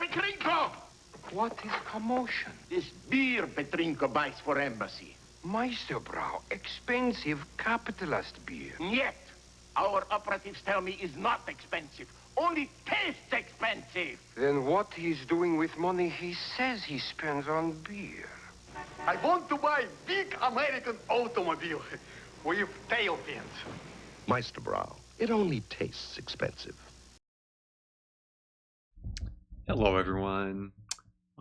Petrinko! What is commotion? This beer Petrinko buys for embassy. Meisterbrow, expensive capitalist beer. Yet, our operatives tell me is not expensive. Only tastes expensive. Then what he's doing with money he says he spends on beer? I want to buy big American automobile with tail fins. Meisterbrow, it only tastes expensive. Hello, everyone.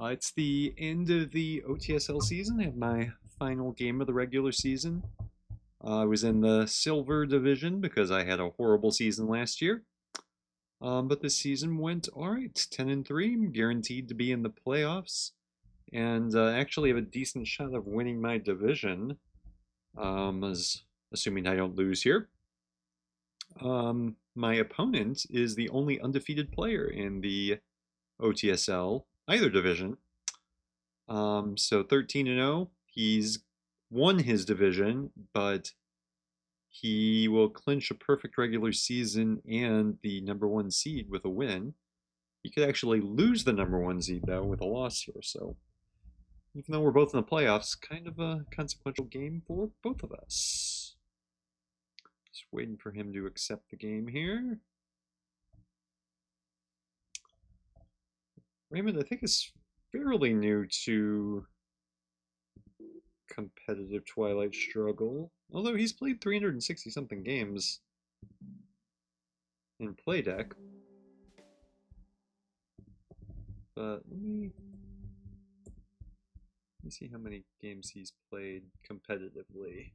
It's the end of the OTSL season. I have my final game of the regular season. I was in the silver division because I had a horrible season last year. But this season went alright. 10-3. I'm guaranteed to be in the playoffs. And actually have a decent shot of winning my division. Assuming I don't lose here. My opponent is the only undefeated player in the OTSL, either division. So 13-0. He's won his division, but he will clinch a perfect regular season and the #1 seed with a win. He could actually lose the #1 seed, though, with a loss here. So even though we're both in the playoffs, kind of a consequential game for both of us. Just waiting for him to accept the game here. Raymond, I think, is fairly new to competitive Twilight Struggle, although he's played 360-something games in Playdeck. But let me see how many games he's played competitively.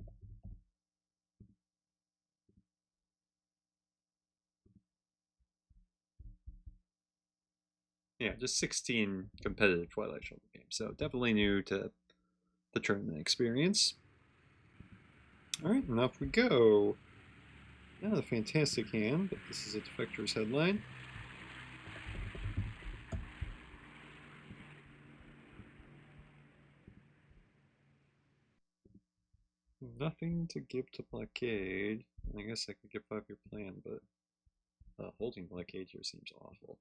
Yeah, just 16 competitive Twilight Struggle games, so definitely new to the tournament experience. Alright, and off we go. Not a fantastic hand, but this is a Defector's headline. Nothing to give to Blockade. I guess I could give 5-year plan, but holding Blockade here seems awful.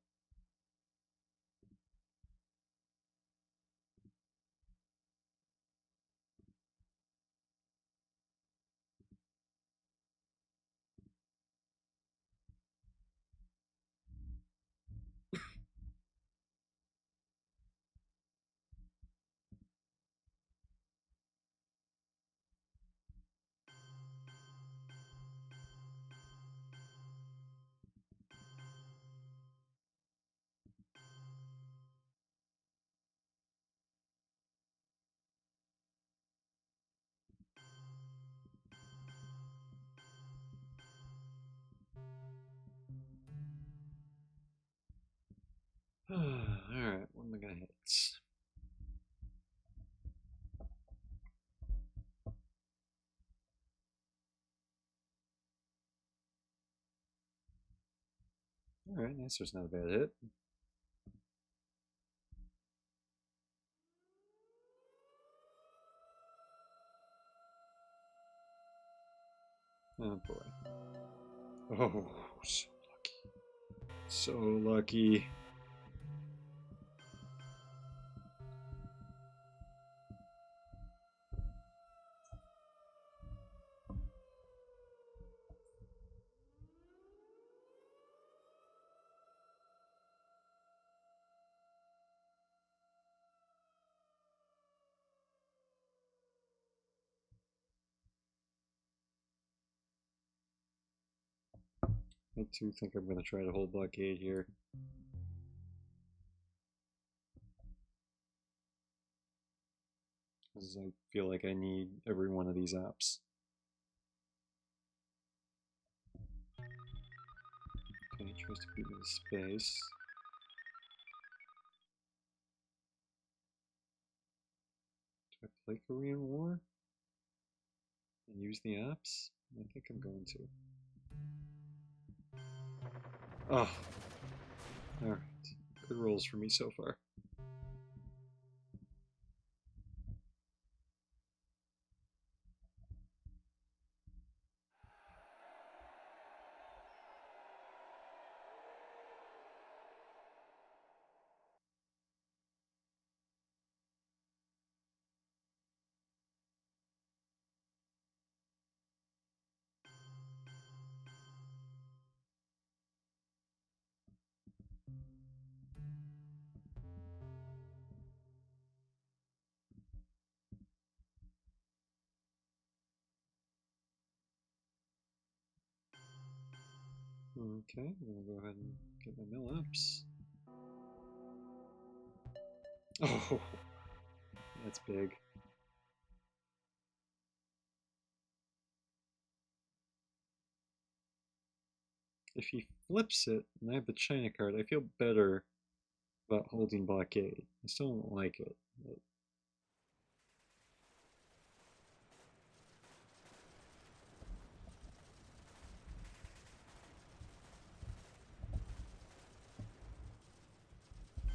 Alright, what am I gonna hit? Alright, Answer's not a bad hit. Oh boy. Oh, so lucky. So lucky. I do think I'm going to try to hold Blockade here. Because I feel like I need every one of these ops. Okay, he tries to beat me to space. Do I play Korean War? And use the ops? I think I'm going to. Oh. Alright. Good rolls for me so far. Okay, I'm gonna go ahead and get my mill-ups. Oh, that's big. If he flips it and I have the China card, I feel better about holding blockade. I still don't like it. But...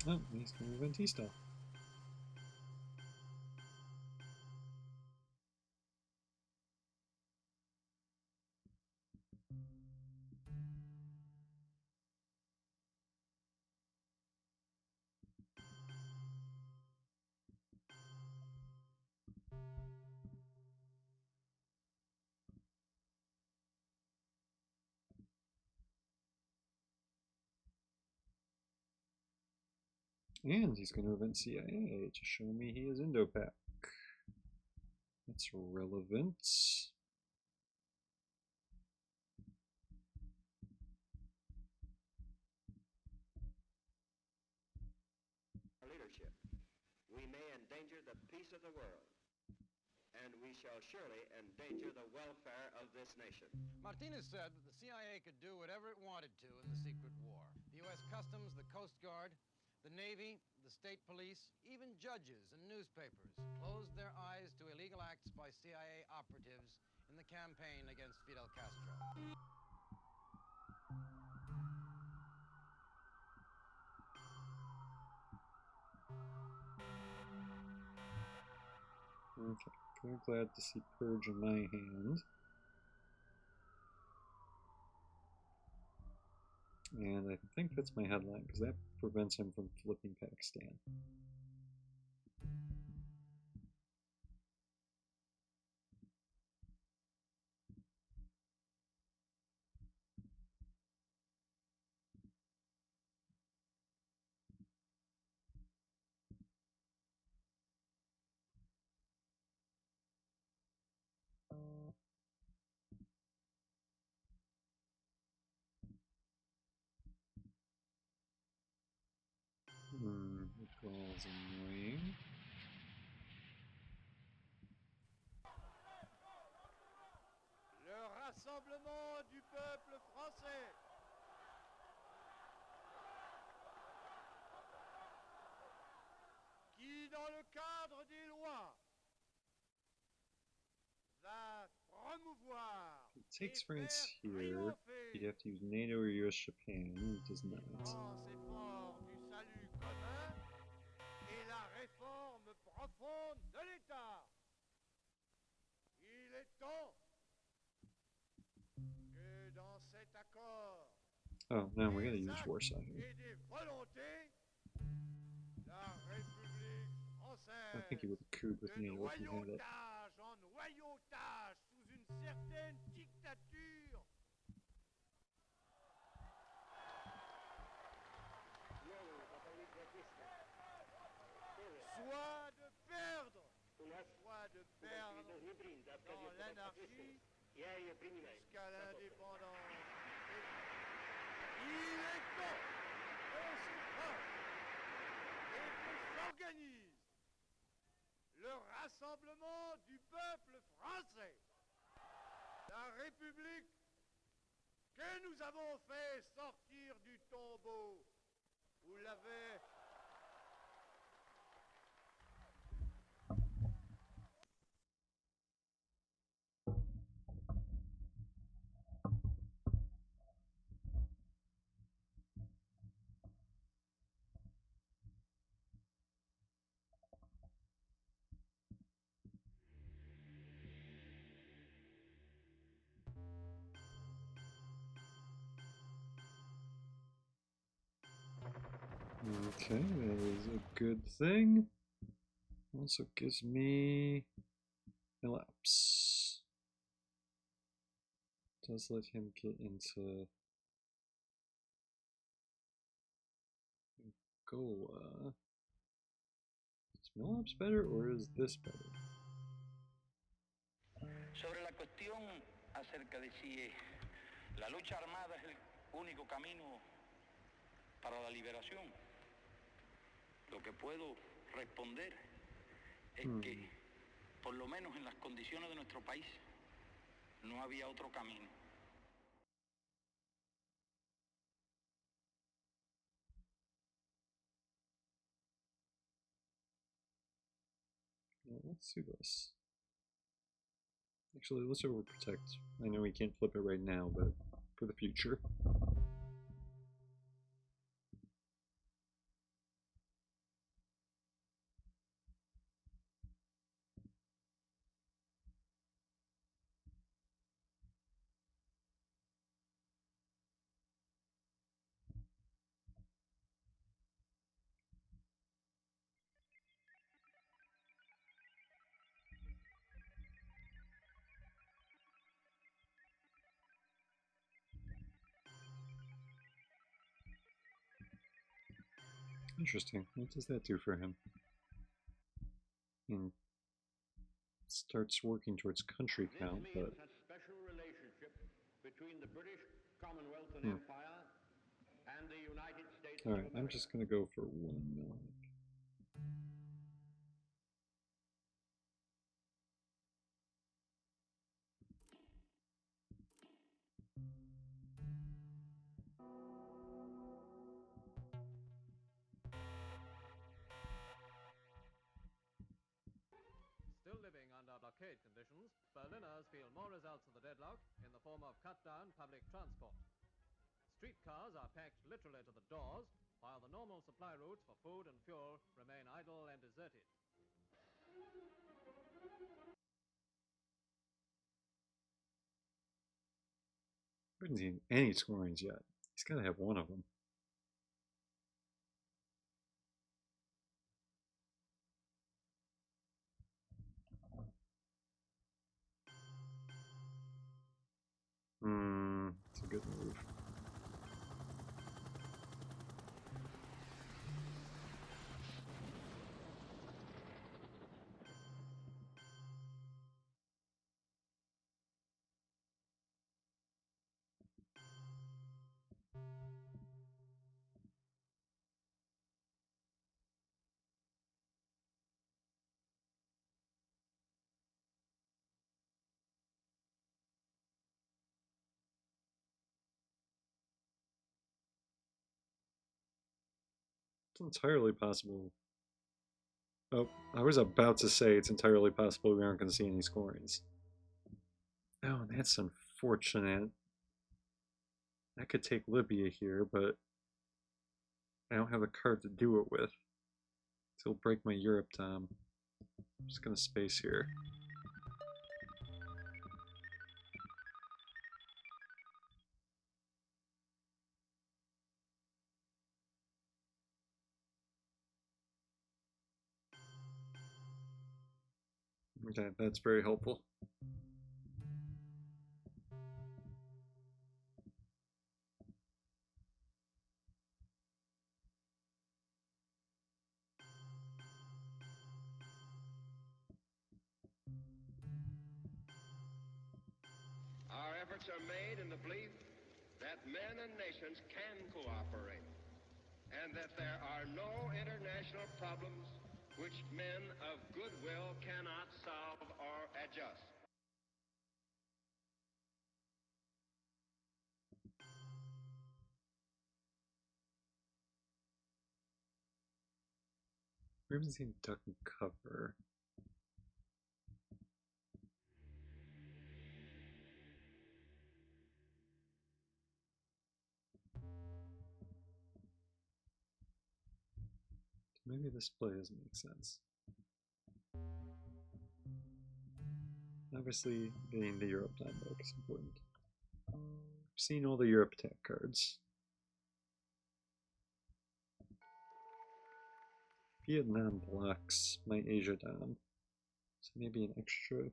Oh, he's going to move T-style. And he's going to invent CIA to show me he is Indo-Pac. That's relevant. Leadership, we may endanger the peace of the world, and we shall surely endanger the welfare of this nation. Martinez said that the CIA could do whatever it wanted to in the secret war. The U.S. Customs, the Coast Guard, the Navy, the state police, even judges and newspapers closed their eyes to illegal acts by CIA operatives in the campaign against Fidel Castro. Okay, very glad to see Purge in my hand. And I think that's my headline, because that prevents him from flipping Pakistan. The ball's annoying. Le rassemblement du peuple français. Qui, dans le cadre des lois, va promouvoir If he takes et France faire here, he'd triompher have to use NATO or US Japan. He does not. France effort du salut commun et la réforme profonde de l'État. Il est temps que dans cet accord Oh, no, we gotta des use actes Warsaw here. et des volontés, la République I think he française, would have cooed with de NATO if he had it. noyautage en noyautage sous une certaine dictature, soit de perdre dans l'anarchie jusqu'à l'indépendance. Il est temps qu'on se forme et qu'on s'organise. Le rassemblement du peuple français, la République que nous avons fait sortir du tombeau. Vous l'avez Okay, that is a good thing. Also gives me elapse. Does let him get into Angola. Is Milapse better or is this better? Sobre la cuestión acerca de si la lucha armada es único camino para la liberación. Lo que puedo responder es que, por lo menos en las condiciones de nuestro país, no había otro camino. Well, let's do this. Actually, let's overprotect. I know we can't flip it right now, but for the future. Interesting. What does that do for him? And starts working towards country count, but a special relationship between the British Commonwealth and Empire and the United States of alright, America. I'm just gonna go for 1 million. Still living under blockade conditions, Berliners feel more results of the deadlock in the form of cut-down public transport. Streetcars are packed literally to the doors, while the normal supply routes for food and fuel remain idle and deserted. I haven't seen any scorings yet. He's gotta have one of them. It's a good move. It's entirely possible. Oh, I was about to say it's entirely possible we aren't going to see any scorings. Oh, that's unfortunate. I could take Libya here, but I don't have a card to do it with. It'll break my Europe time. I'm just going to space here. Okay, that's very helpful. Our efforts are made in the belief that men and nations can cooperate, and that there are no international problems which men of goodwill cannot solve or adjust. We haven't seen duck and cover. Maybe this play doesn't make sense. Obviously, getting the Europe time back is important. We've seen all the Europe attack cards. Vietnam blocks my Asia down. So maybe an extra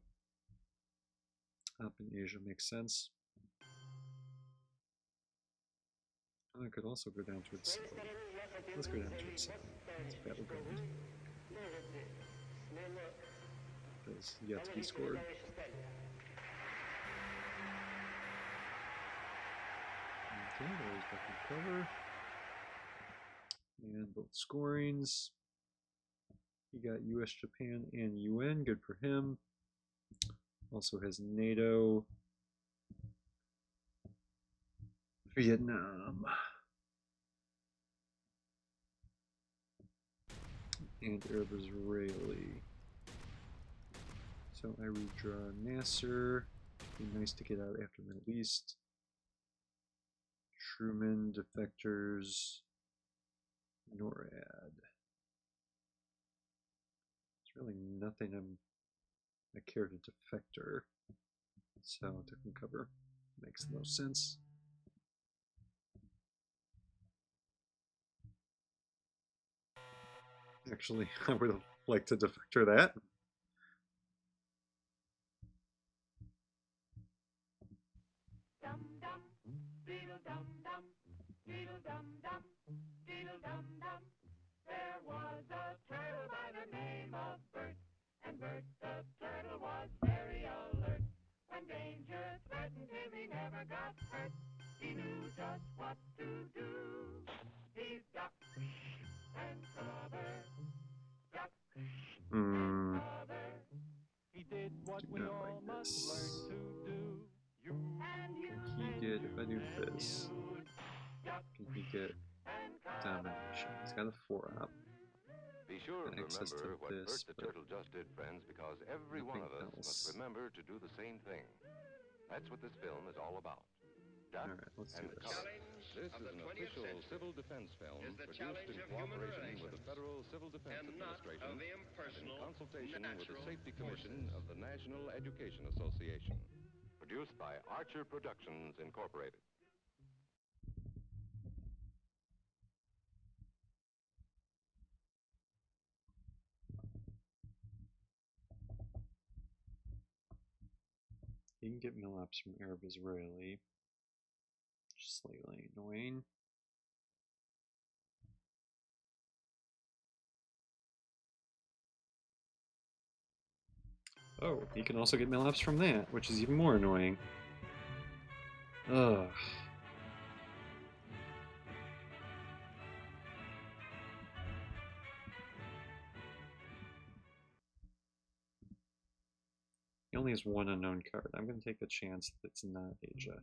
up in Asia makes sense. I could also go down towards south. Let's go down towards south. It's battleground. There's yet to be scored. Okay, there's Duck and Cover. And both scorings. He got US, Japan, and UN. Good for him. Also has NATO, Vietnam, and Arab Israeli. So I redraw Nasser. Be nice to get out after Middle East. Truman, defectors, NORAD. There's really nothing I care to defector. So Duck and Cover makes the most sense. Actually, I would have liked to defector that. There was a turtle by the name of Bert, and Bert the turtle was very alert. When danger threatened him, he never got hurt. He knew just what to do. He ducked and covered, ducked and covered. He did what we all must learn to do. You and you He and get, you if I do and this, you. Duck can he get and domination? He's got a 4-up. Be sure And to access to remember what this, Bert the but Turtle just did, friends, because every one of us nothing must else. remember to do the same thing. That's what this film is all about. Duck Alright, let's do and this. cover. This is an official civil defense film produced in cooperation with the Federal Civil Defense Administration and in consultation with the Safety Commission of the National Education Association. Produced by Archer Productions, Incorporated. You can get mill-ups from Arab Israeli. Slightly annoying. Oh, you can also get mill-ups from that, which is even more annoying. Ugh. He only has one unknown card. I'm going to take a chance that it's not Asia.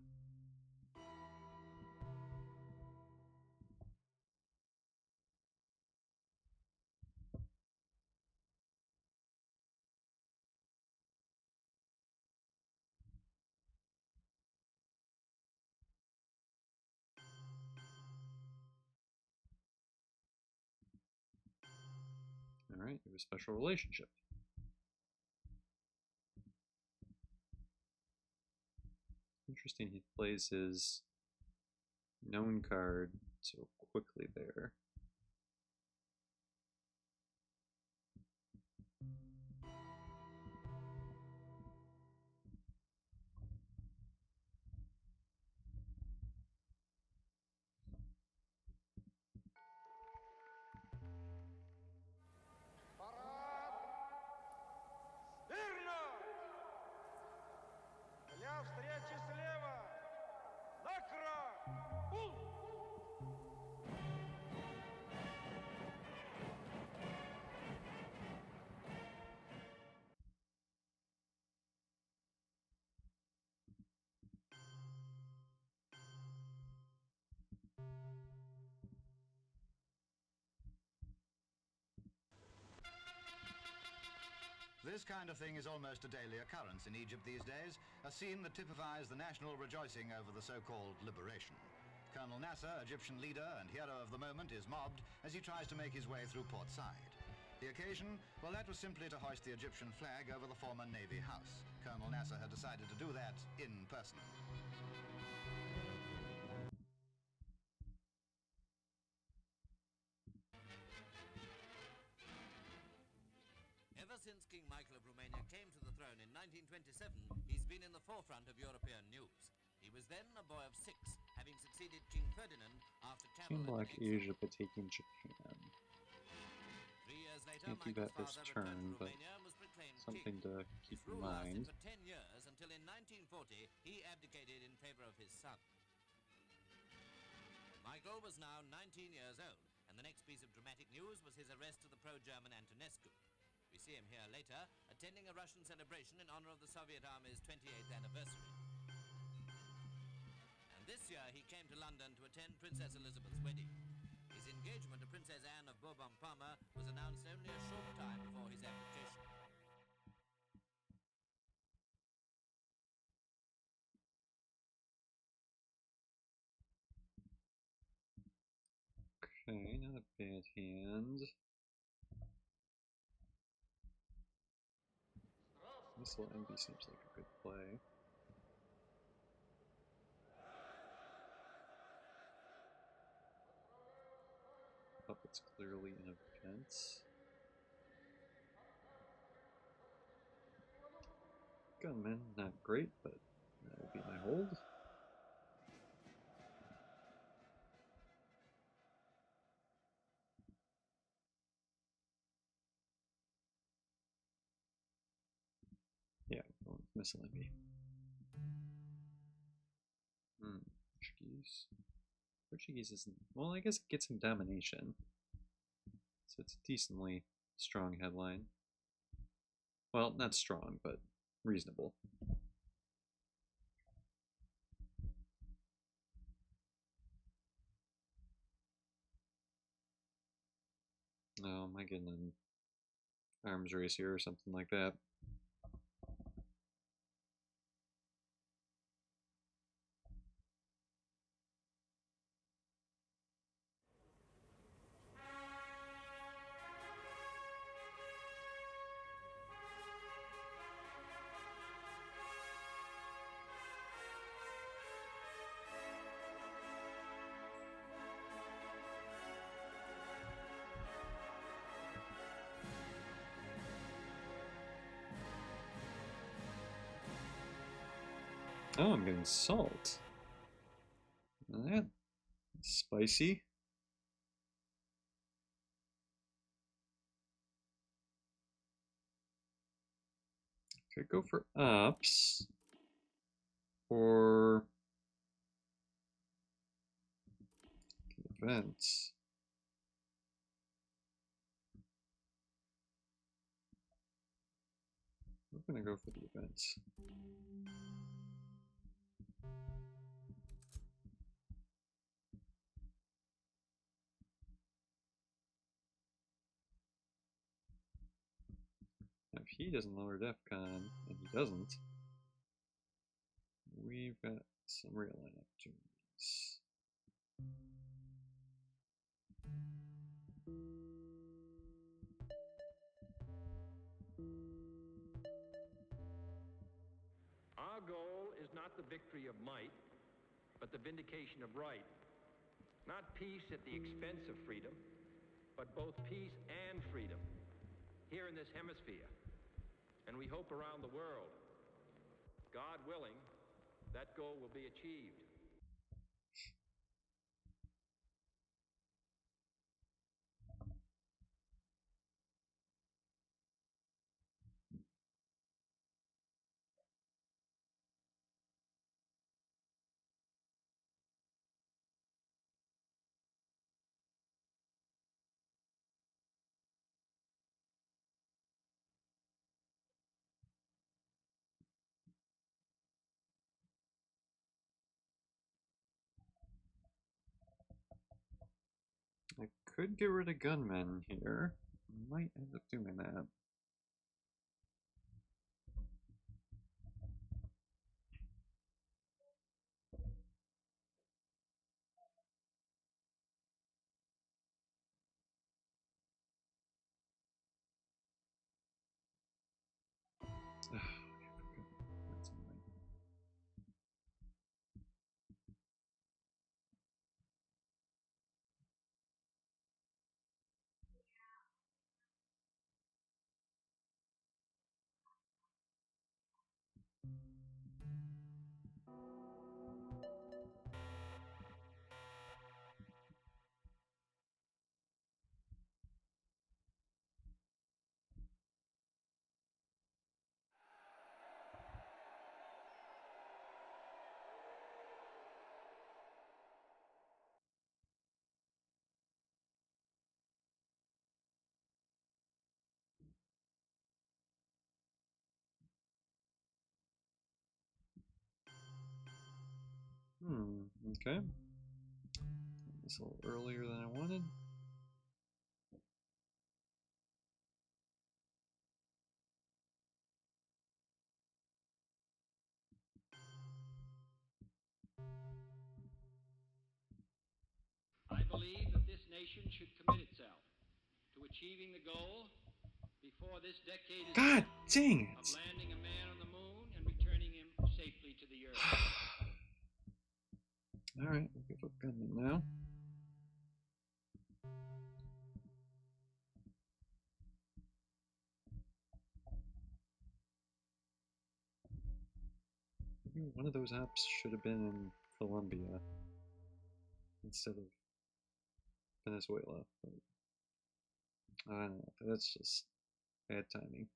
Alright, we have a special relationship. Interesting, he plays his known card so quickly there. Верно! Для встречи слева! Накра! Ул! This kind of thing is almost a daily occurrence in Egypt these days, a scene that typifies the national rejoicing over the so-called liberation. Colonel Nasser, Egyptian leader and hero of the moment, is mobbed as he tries to make his way through Port Said. The occasion? Well, that was simply to hoist the Egyptian flag over the former Navy house. Colonel Nasser had decided to do that in person. Ever since King Michael of Romania came to the throne in 1927, he's been in the forefront of European news. He was then a boy of 6, having succeeded King Ferdinand after Can travel block Asia but taking Japan. 3 years later, Can't do that Michael's this father returned turn, to but Romania and was proclaimed something king. to keep His in rule lasted mind. for 10 years until in 1940 he abdicated in favor of his son. Michael was now 19 years old, and the next piece of dramatic news was his arrest of the pro-German Antonescu. We see him here later, attending a Russian celebration in honor of the Soviet Army's 28th anniversary. And this year he came to London to attend Princess Elizabeth's wedding. His engagement to Princess Anne of Bourbon-Parma was announced only a short time before his abdication. Okay, not a bad hand. Missile envy seems like a good play. Puppet's clearly an event. Gunman, not great, but that would be my hold. Yeah, going with missile envy. Portuguese. Portuguese isn't. Well, I guess it gets him domination. So it's a decently strong headline. Well, not strong, but reasonable. Oh, am I getting an arms race here or something like that? Oh, I'm getting salt. That's spicy. Could go for ups. Or events. We're gonna go for the events. Now, if he doesn't lower DEFCON, and he doesn't, we've got some real opportunities. Our goal is not the victory of might, but the vindication of right. Not peace at the expense of freedom, but both peace and freedom here in this hemisphere, and we hope around the world. God willing, that goal will be achieved. I could get rid of gunmen here. I might end up doing that. Okay. It's a little earlier than I wanted. I believe that this nation should commit itself to achieving the goal before this decade is God dang of it! landing a man on the moon and returning him safely to the earth. Alright, we'll give up gunman now. Maybe one of those apps should have been in Colombia instead of Venezuela. But I don't know, that's just bad timing.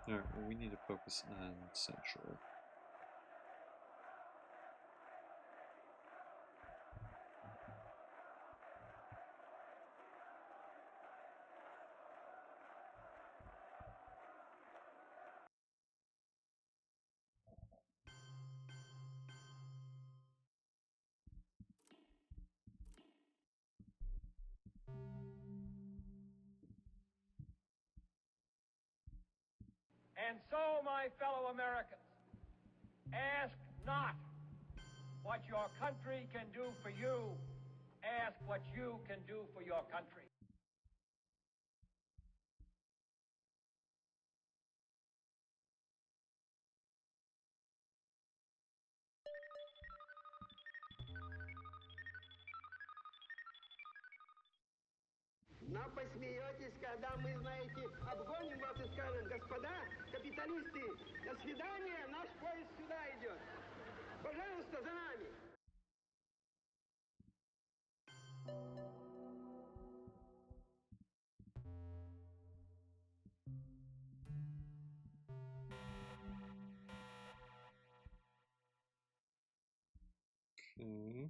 Alright, well, we need to focus on Central. And so, my fellow Americans, ask not what your country can do for you. Ask what you can do for your country. Но посмеетесь, когда мы, знаете, обгоним вас и скажем: господа капиталисты, до свидания, наш поезд сюда идет. Пожалуйста, за нами. Okay.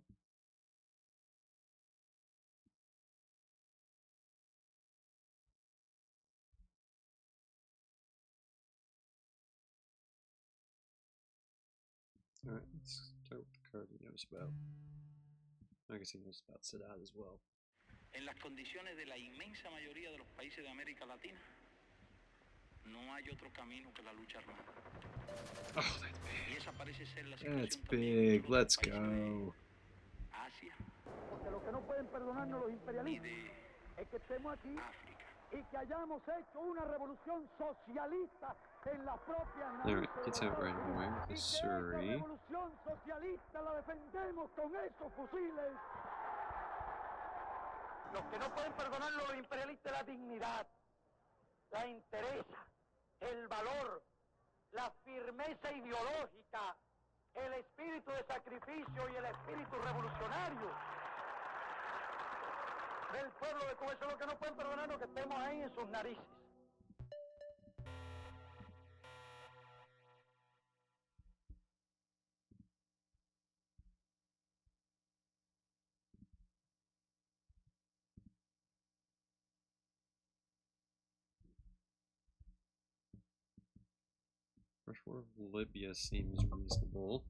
Alright, let's start with the card he knows about. I guess he knows about Sadat as well. En las condiciones de la inmensa mayoría de los países de América Latina, no hay otro camino que la lucha armada. Oh, that's big. Y esa parece ser la That's situación big. Let's go. Asia. Porque lo que no pueden perdonarnos los imperialistas es que estemos aquí y que hayamos hecho una revolución socialista en la propia Alright, gets out right away with the Surrey. revolución socialista la defendemos con esos fusiles. Los que no pueden perdonarnos los imperialistas, la dignidad, la entereza, el valor, la firmeza ideológica, el espíritu de sacrificio y el espíritu revolucionario del pueblo de Cuba. Eso es lo que no pueden perdonarnos, que estemos ahí en sus narices. Rush War of Libya seems reasonable.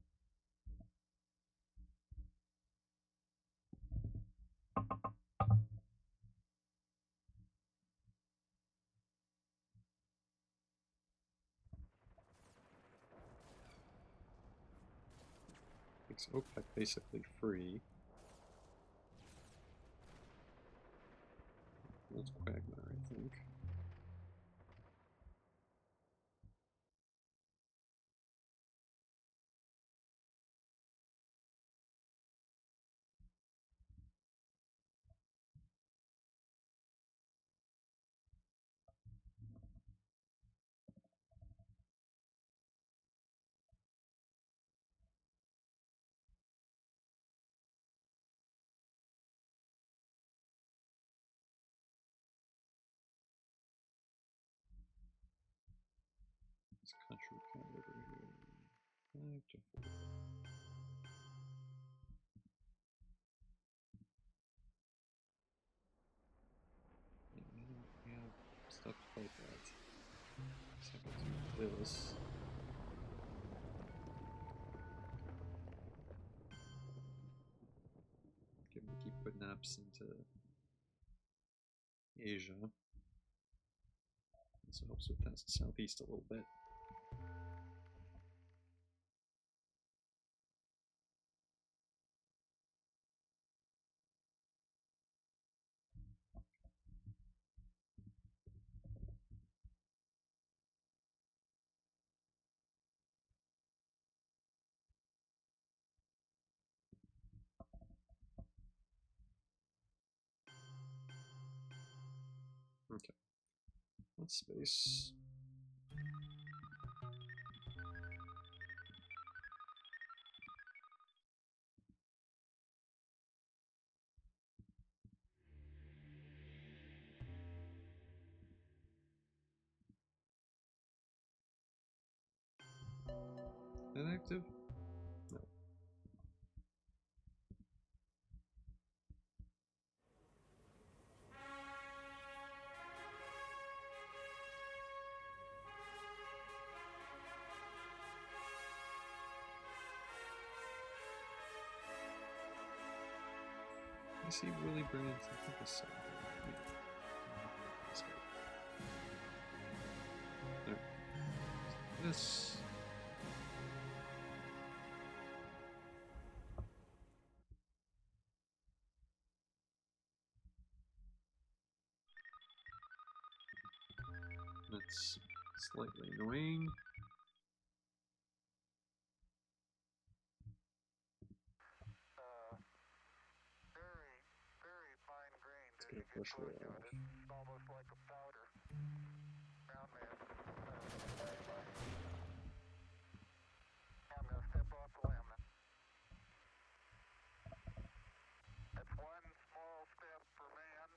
Makes OPEC basically free. That's Quagmire, I think. What's country count over here? 5 to 4. Yeah, I don't have stuff to fight that. So I can do this. Give them to keep putting ups into Asia. Also helps with that southeast a little bit. Okay. Let's space. Inactive? No. I see Willie bringing something to sell. There. This. That's slightly annoying. Let's get a bushel off. Almost like a powder. Ground man. I'm going to step off the limb. That's one small step for man.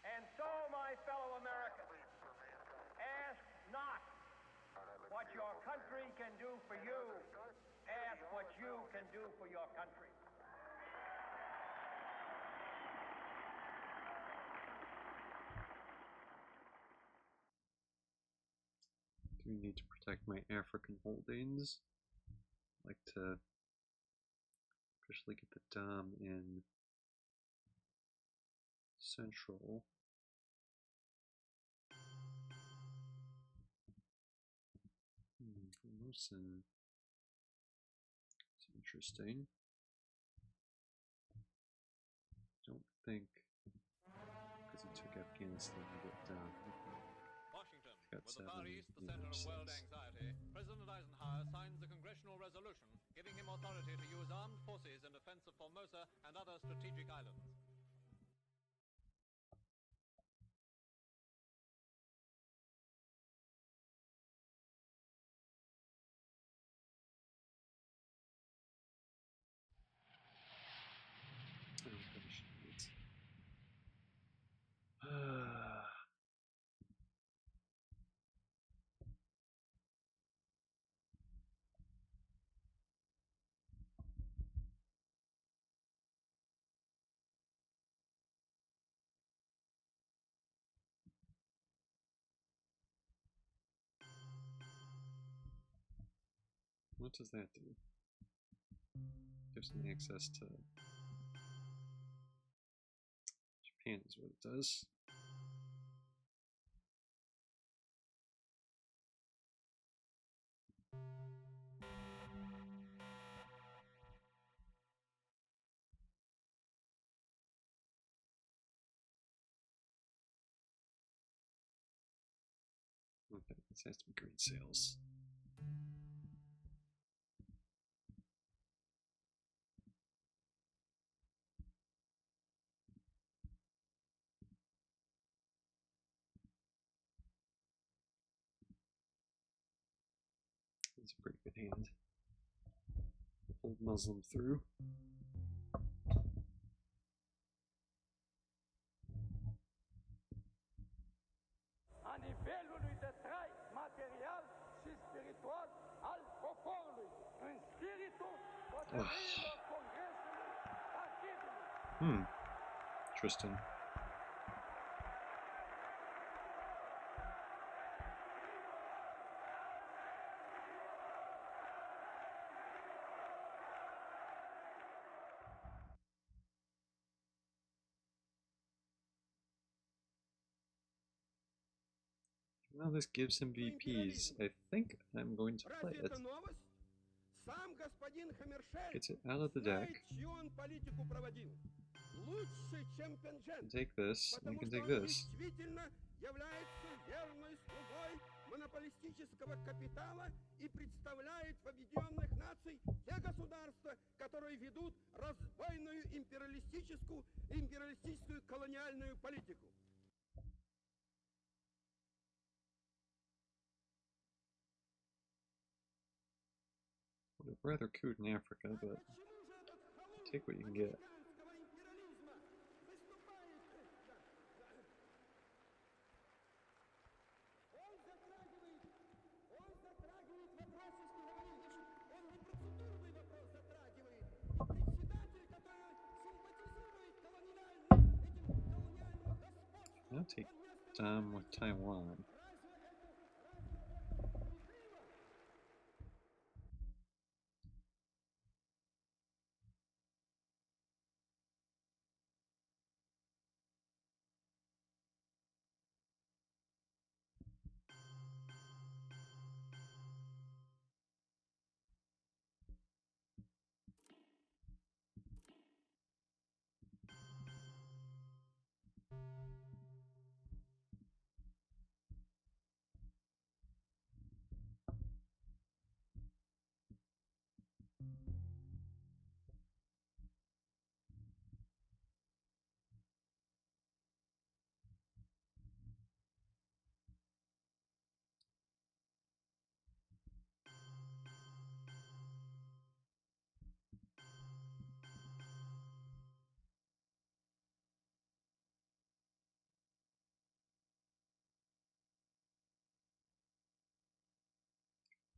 And so, my fellow Americans, ask not what your country can do for you. Ask what you can do for your country. Do we need to protect my African holdings? I'd like to officially get the Dom in Central. Formosan. It's interesting. Don't think because he took Afghanistan to get done. Washington, with the Far East the center of world anxiety, President Eisenhower signs a congressional resolution giving him authority to use armed forces in defense of Formosa and other strategic islands. What does that do? Gives me access to Japan is what it does. Okay, this has to be green sales. It's a pretty good hand. Pulled Muslim through. An die Wählung ist der 3. Ugh. Tristan. Now this gives him VPs. I think I'm going to play it. Gets it out of the deck. Can take this, and we can take this. Монополистического капитала и представляет в Объединенных Наций те государства, которые ведут разбойную империалистическую колониальную политику. Would have rather cooed in Africa, but take what you can get. I'll take with Taiwan.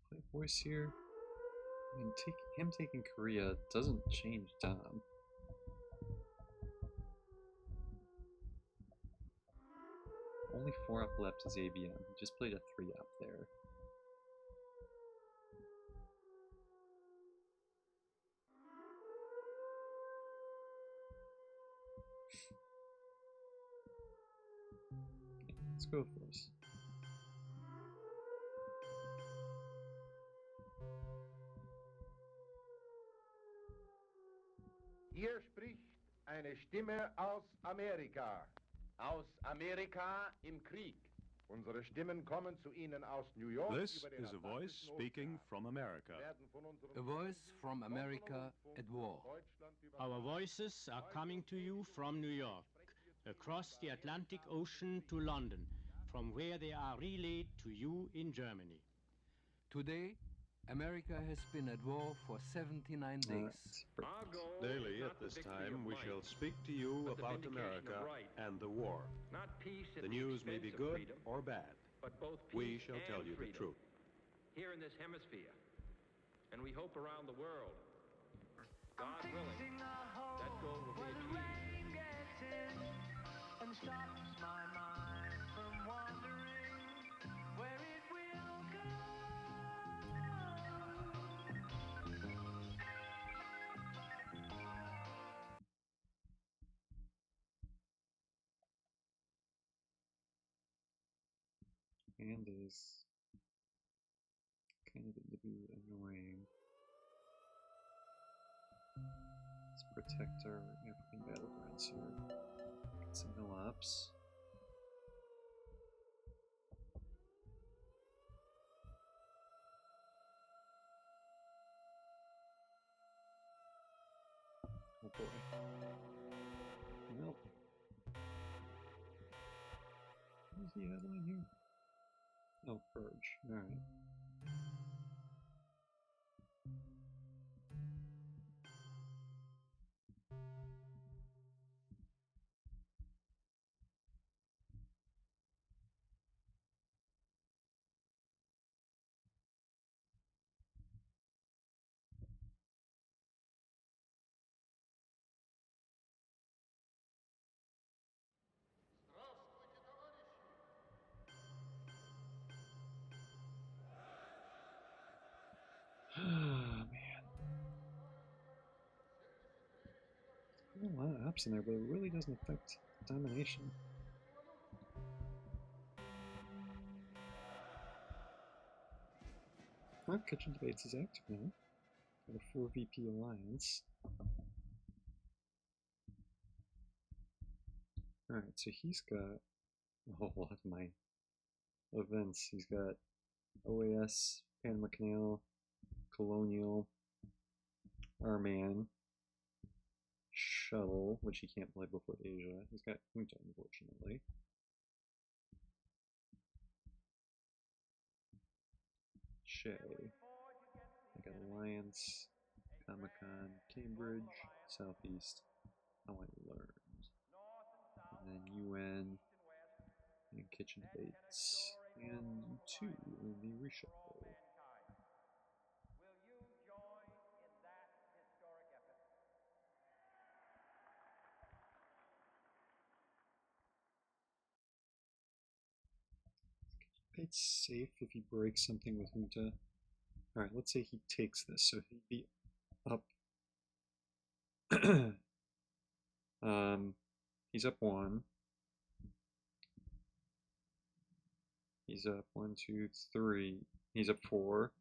Play voice here. I mean, him taking Korea doesn't change Dom. Only 4 up left is ABM. He just played a 3 up there. Let's go for this. Hier spricht eine Stimme aus Amerika. Aus Amerika im Krieg. Unsere Stimmen kommen zu Ihnen aus New York. This is a voice speaking from America. A voice from America at war. Our voices are coming to you from New York, across the Atlantic Ocean to London, from where they are relayed to you in Germany. Today, America has been at war for 79 days. Daily at this time, we shall speak to you about America and the war. The news may be good or bad. We shall tell you the truth. Here in this hemisphere, and we hope around the world. God willing, that goal will be achieved. And stops my mind from wandering where it will go. And is kind of going to be annoying. Let's protect our African battlegrounds here. Signal ups. Oh boy. Nope. What is he handling here? Oh, purge. Alright. stops in there, but it really doesn't affect domination. Our kitchen debates is active now. Got a 4 VP alliance. Alright, so he's got a whole lot of my events. He's got OAS, Panama Canal, Colonial, Our Man, Shuttle, which he can't play before Asia. He's got Junta, unfortunately. Shay. I got Alliance, Comic-Con, Cambridge, Southeast, How I Learned. And then UN, and Kitchen Debates, and U2 in the reshuffle. It's safe if he breaks something with Junta. Alright, let's say he takes this, so he'd be up. He's up 1. He's up 1, 2, 3. He's up 4.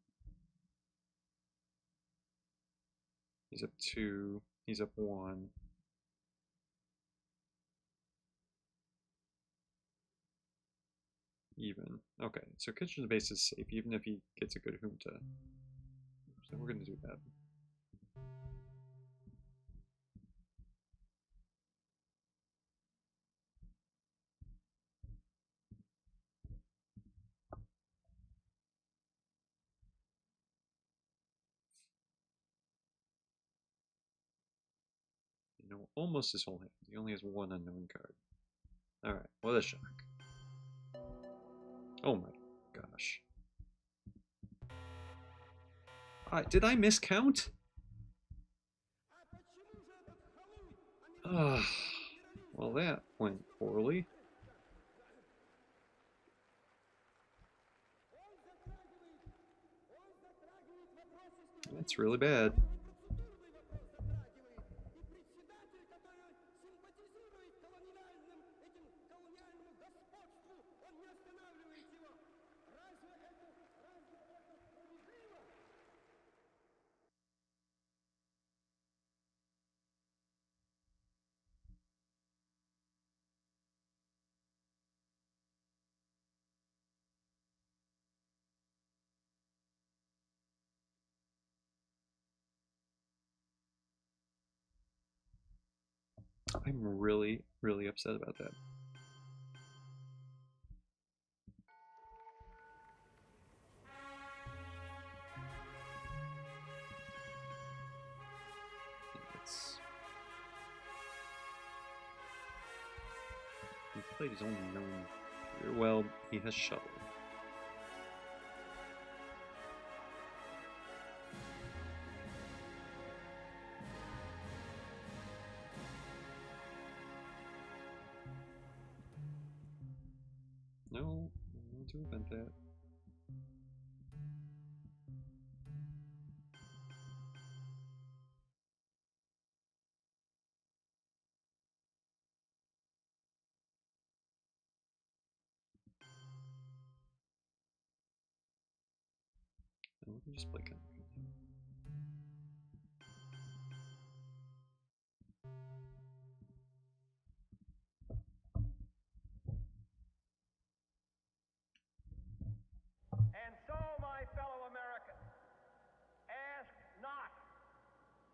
He's up 2. He's up 1. Even. Okay, so Kitchen Base is safe, even if he gets a good Junta. So we're gonna do that. You know, almost his whole hand. He only has 1 unknown card. Alright, what a shock. Oh my gosh. Did I miscount? Well, that went poorly. That's really bad. I'm really, really upset about that. He played his only known. Well, he has Shuttle. No, I want to event that. No, we can just play kind of. And so, my fellow Americans, ask not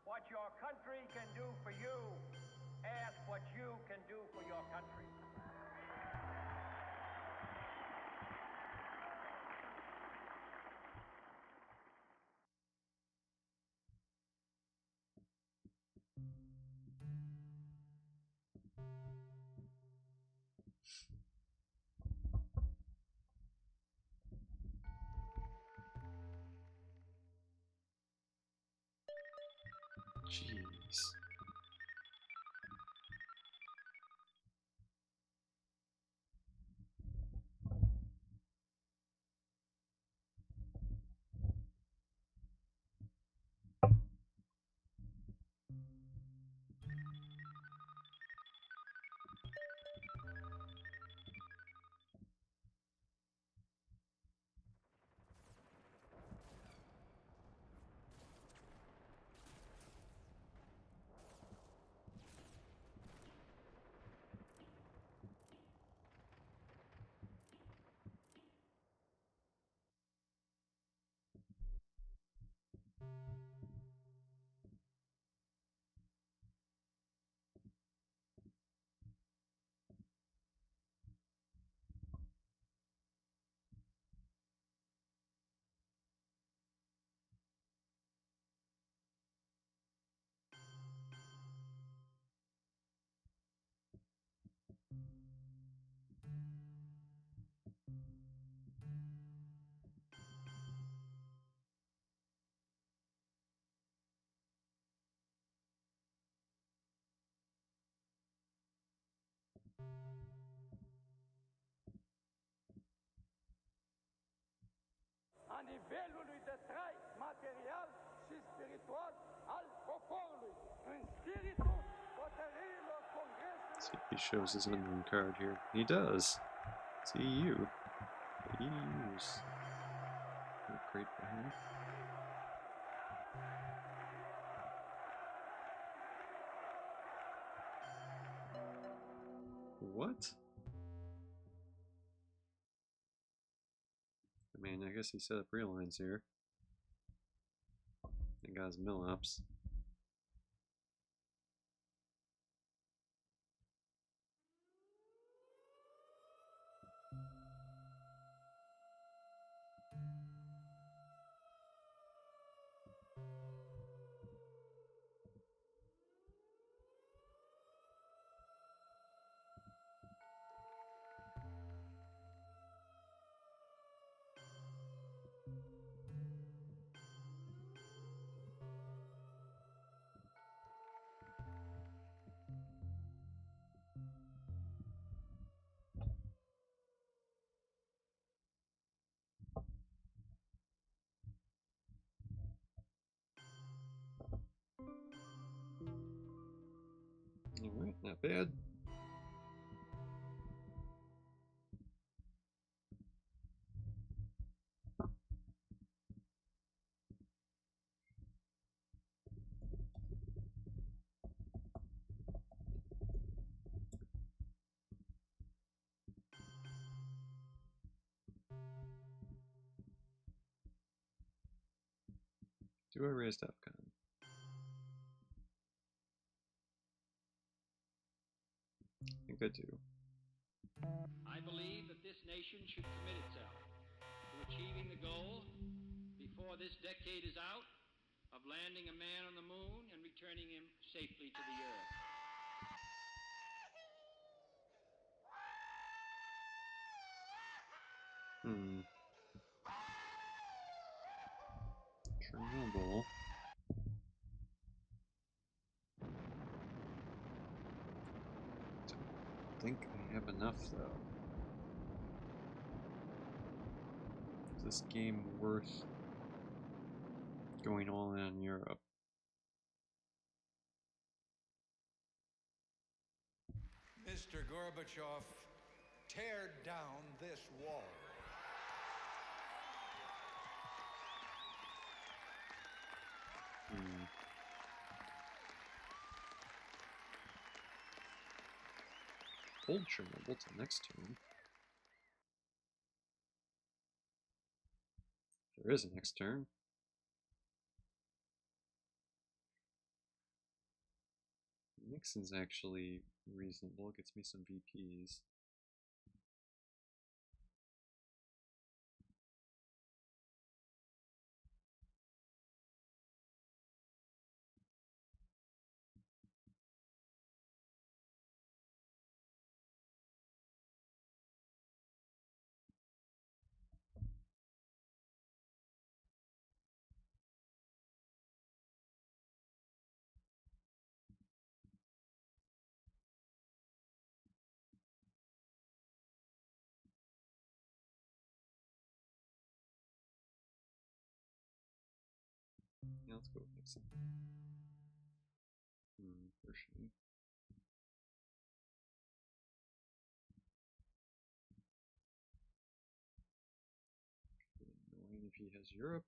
what your country can do for you, ask what you can do for your country. Jeez. velho-lhe de trai material și spiritual al poporului. În spiritul hotărârilor congresului. See if he shows his minimum card here. He does. CEU. EUs. Great for him. What? I mean, I guess he set up real lines here. And got his mill ups. Alright, not bad. Do I raise DEFCON? I think I do. I believe that this nation should commit itself to achieving the goal, before this decade is out, of landing a man on the moon and returning him safely to the earth. Chernobyl. Don't think I have enough though. Is this game worth going all in on Europe? Mr. Gorbachev, tear down this wall. Hold Chernobyl till next turn. There is a next turn. Nixon's actually reasonable, gets me some VPs. Yeah, let's go with Nixon. Pershing. Annoying if he has Europe.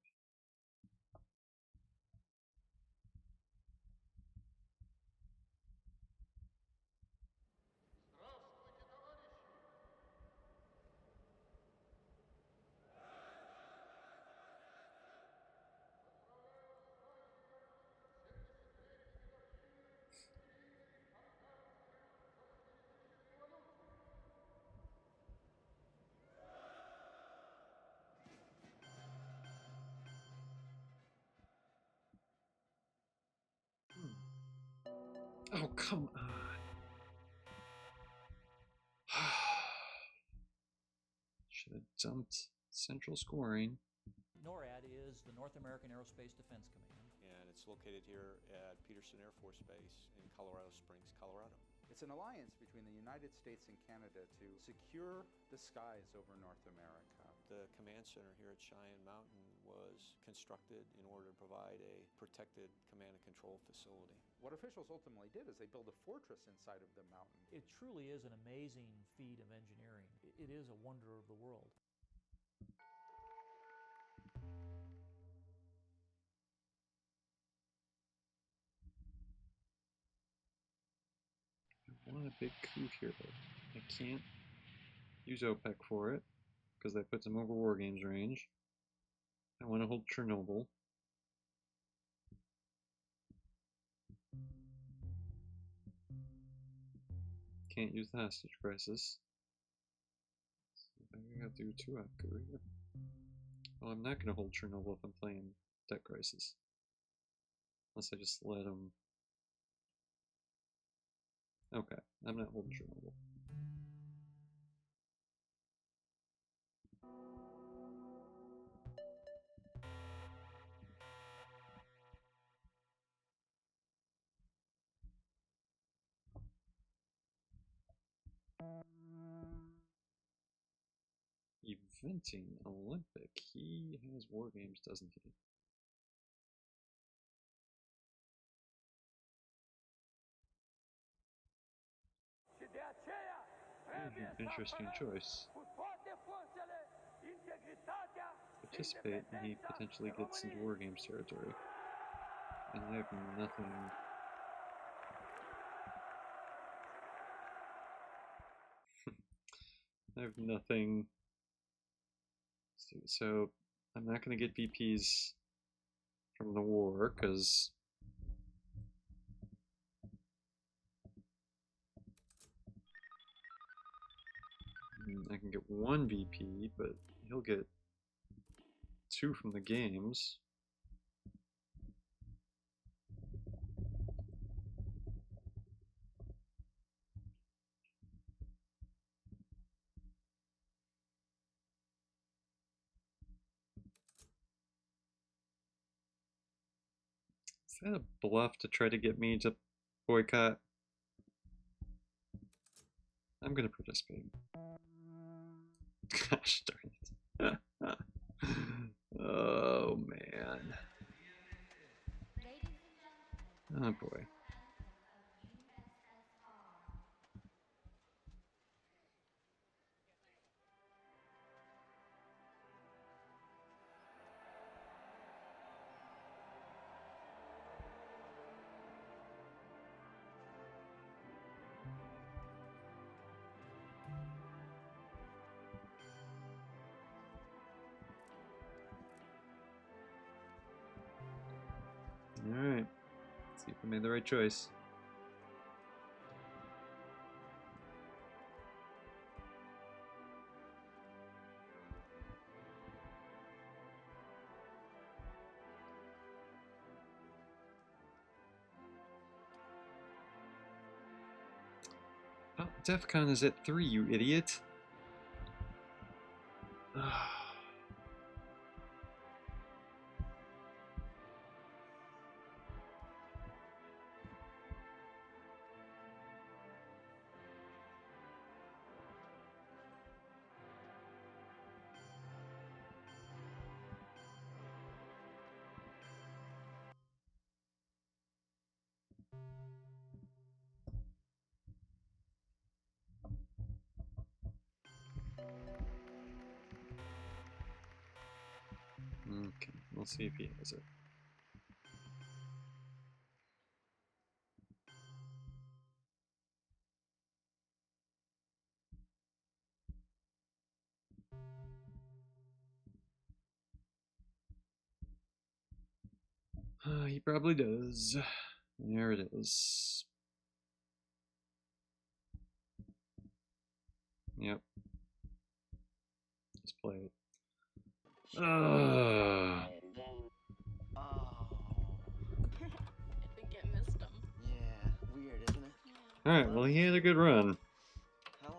Oh, come on. Should have dumped central scoring. NORAD is the North American Aerospace Defense Command. And it's located here at Peterson Air Force Base in Colorado Springs, Colorado. It's an alliance between the United States and Canada to secure the skies over North America. The command center here at Cheyenne Mountain was constructed in order to provide a protected command and control facility. What officials ultimately did is they built a fortress inside of the mountain. It truly is an amazing feat of engineering. It is a wonder of the world. I want a big coup here, but I can't use OPEC for it because that puts him over War Games range. I want to hold Chernobyl. Can't use the hostage crisis. So I have to do 2 out Korea. Oh, I'm not going to hold Chernobyl if I'm playing debt crisis. Unless I just let him. Okay, I'm not holding Chernobyl. Eventing Olympic. He has War Games, doesn't he? Interesting choice. Participate, and he potentially gets into War Games territory. And I have nothing. I have nothing. So I'm not going to get VPs from the war because I can get 1 VP, but he'll get 2 from the games. Is that a bluff to try to get me to boycott? I'm gonna participate. Gosh darn it. Oh man. Oh boy. Alright. Let's see if I made the right choice. Oh, DEF CON is at 3, you idiot. Okay, we'll see if he has it. He probably does. There it is. Yep. Let's play it. Oh. I think I missed him. Yeah, weird, isn't it? Alright, well, he had a good run.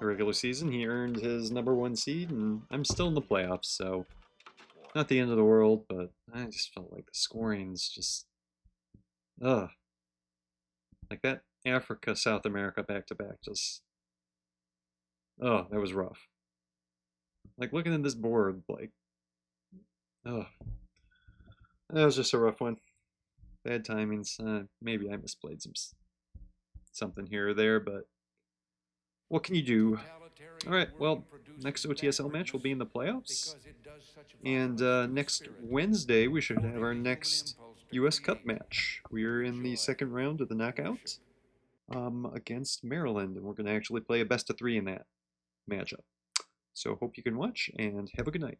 The regular season, he earned his #1 seed, and I'm still in the playoffs, so not the end of the world, but I just felt like the scoring's just, ugh. Like that Africa, South America back-to-back just, oh, that was rough. Like looking at this board, like, ugh. That was just a rough one. Bad timings. Maybe I misplayed something here or there, but what can you do? All right, well, next OTSL match will be in the playoffs. And next Wednesday, we should have our next U.S. Cup match. We are in the second round of the knockout against Maryland, and we're going to actually play a best-of-3 in that matchup. So hope you can watch, and have a good night.